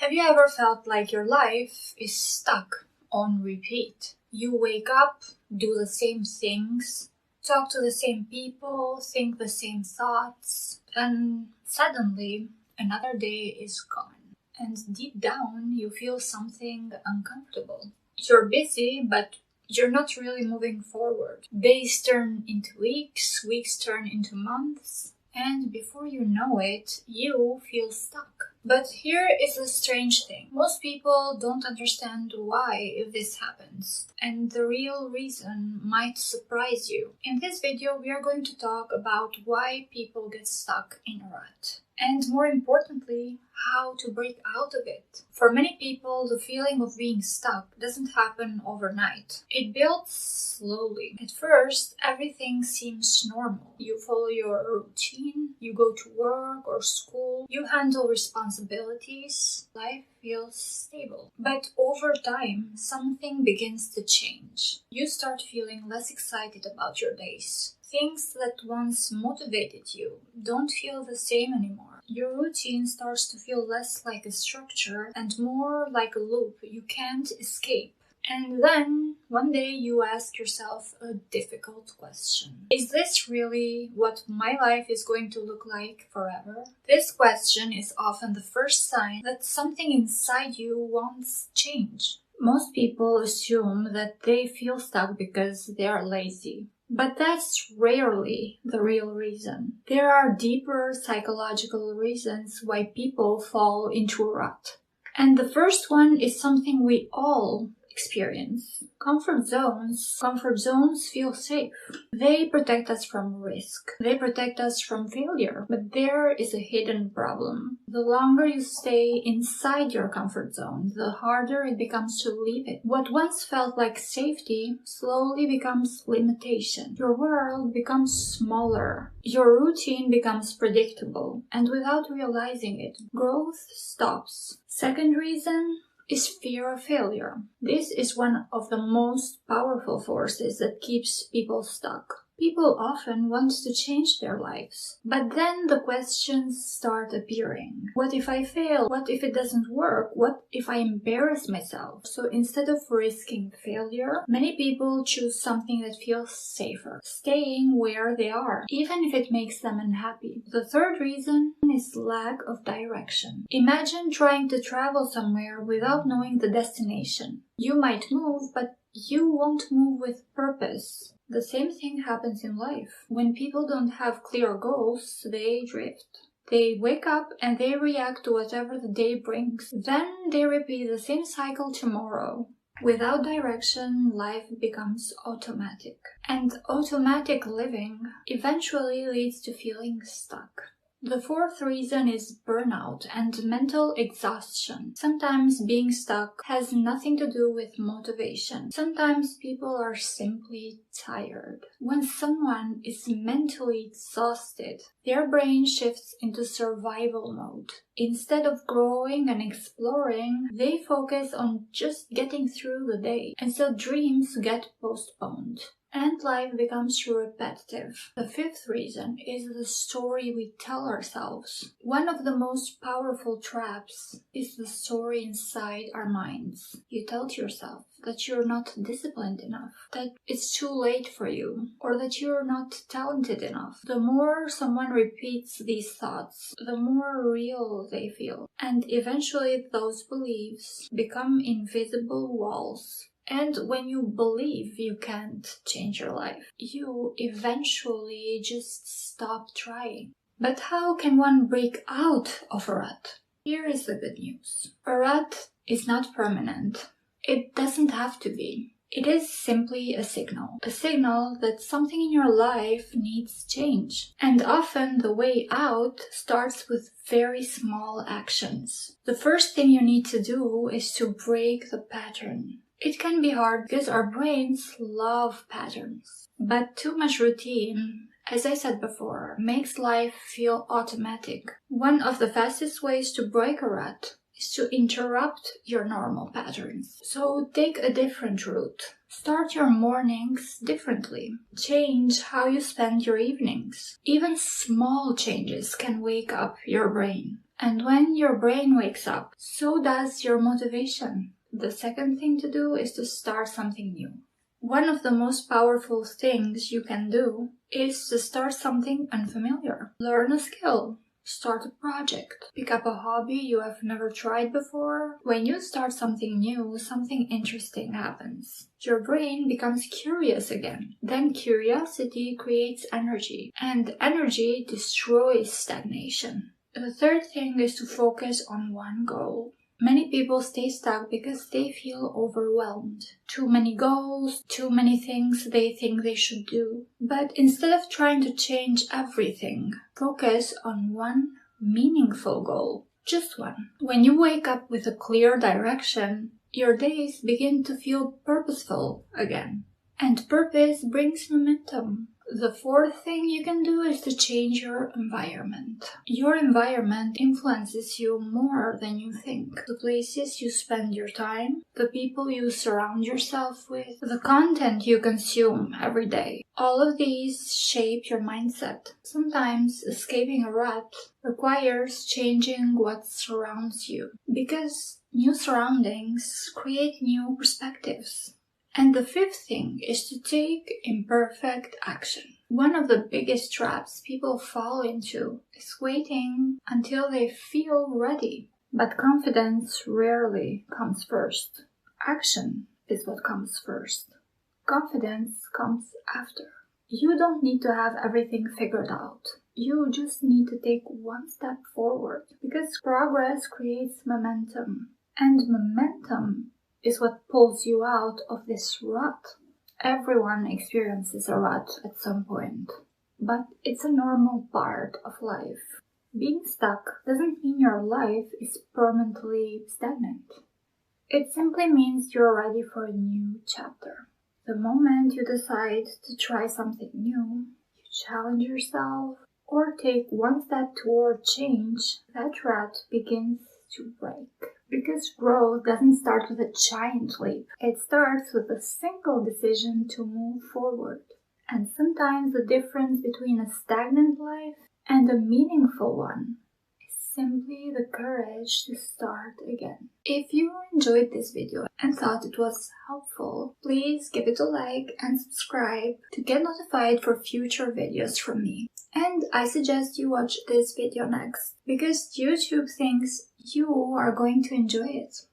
Have you ever felt like your life is stuck on repeat? You wake up, do the same things, talk to the same people, think the same thoughts, and suddenly another day is gone. And deep down, you feel something uncomfortable. You're busy, but you're not really moving forward. Days turn into weeks, weeks turn into months, and before you know it, you feel stuck. But here is the strange thing. Most people don't understand why this happens, and the real reason might surprise you. In this video, we are going to talk about why people get stuck in a rut, and more importantly, how to break out of it. For many people, the feeling of being stuck doesn't happen overnight. It builds slowly. At first, everything seems normal. You follow your routine, you go to work or school, you handle responsibilities, life feels stable. But over time, something begins to change. You start feeling less excited about your days. Things that once motivated you don't feel the same anymore. Your routine starts to feel less like a structure and more like a loop you can't escape. And then, one day you ask yourself a difficult question. Is this really what my life is going to look like forever? This question is often the first sign that something inside you wants change. Most people assume that they feel stuck because they are lazy. But that's rarely the real reason. There are deeper psychological reasons why people fall into a rut. And the first one is something we all experience. Comfort zones feel safe. They protect us from risk. They protect us from failure. But there is a hidden problem. The longer you stay inside your comfort zone, the harder it becomes to leave it. What once felt like safety slowly becomes limitation. Your world becomes smaller. Your routine becomes predictable. And without realizing it, growth stops. Second reason is fear of failure. This is one of the most powerful forces that keeps people stuck. People often want to change their lives, but then the questions start appearing. What if I fail? What if it doesn't work? What if I embarrass myself? So instead of risking failure, many people choose something that feels safer, staying where they are, even if it makes them unhappy. The third reason is lack of direction. Imagine trying to travel somewhere without knowing the destination. You might move, but you won't move with purpose. The same thing happens in life. When people don't have clear goals, they drift. They wake up and they react to whatever the day brings. Then they repeat the same cycle tomorrow. Without direction, life becomes automatic. And automatic living eventually leads to feeling stuck. The fourth reason is burnout and mental exhaustion. Sometimes being stuck has nothing to do with motivation. Sometimes people are simply tired. When someone is mentally exhausted, their brain shifts into survival mode. Instead of growing and exploring, they focus on just getting through the day. And so dreams get postponed. And life becomes repetitive. The fifth reason is the story we tell ourselves. One of the most powerful traps is the story inside our minds. You tell to yourself that you're not disciplined enough, that it's too late for you, or that you're not talented enough. The more someone repeats these thoughts, the more real they feel. And eventually those beliefs become invisible walls. And when you believe you can't change your life, you eventually just stop trying. But how can one break out of a rut? Here is the good news. A rut is not permanent. It doesn't have to be. It is simply a signal that something in your life needs change. And often the way out starts with very small actions. The first thing you need to do is to break the pattern. It can be hard because our brains love patterns. But too much routine, as I said before, makes life feel automatic. One of the fastest ways to break a rut is to interrupt your normal patterns. So take a different route. Start your mornings differently. Change how you spend your evenings. Even small changes can wake up your brain. And when your brain wakes up, so does your motivation. The second thing to do is to start something new. One of the most powerful things you can do is to start something unfamiliar. Learn a skill. Start a project. Pick up a hobby you have never tried before. When you start something new, something interesting happens. Your brain becomes curious again. Then curiosity creates energy, and energy destroys stagnation. The third thing is to focus on one goal. Many people stay stuck because they feel overwhelmed. Too many goals, too many things they think they should do. But instead of trying to change everything, focus on one meaningful goal. Just one. When you wake up with a clear direction, your days begin to feel purposeful again. And purpose brings momentum. The fourth thing you can do is to change your environment. Your environment influences you more than you think. The places you spend your time, the people you surround yourself with, the content you consume every day. All of these shape your mindset. Sometimes escaping a rut requires changing what surrounds you, because new surroundings create new perspectives. And the fifth thing is to take imperfect action. One of the biggest traps people fall into is waiting until they feel ready. But confidence rarely comes first. Action is what comes first. Confidence comes after. You don't need to have everything figured out. You just need to take one step forward, because progress creates momentum. And momentum is what pulls you out of this rut. Everyone experiences a rut at some point, but it's a normal part of life. Being stuck doesn't mean your life is permanently stagnant. It simply means you're ready for a new chapter. The moment you decide to try something new, you challenge yourself, or take one step toward change, that rut begins to break. Because growth doesn't start with a giant leap. It starts with a single decision to move forward. And sometimes the difference between a stagnant life and a meaningful one is simply the courage to start again. If you enjoyed this video and thought it was helpful, please give it a like and subscribe to get notified for future videos from me. And I suggest you watch this video next, because YouTube thinks you are going to enjoy it.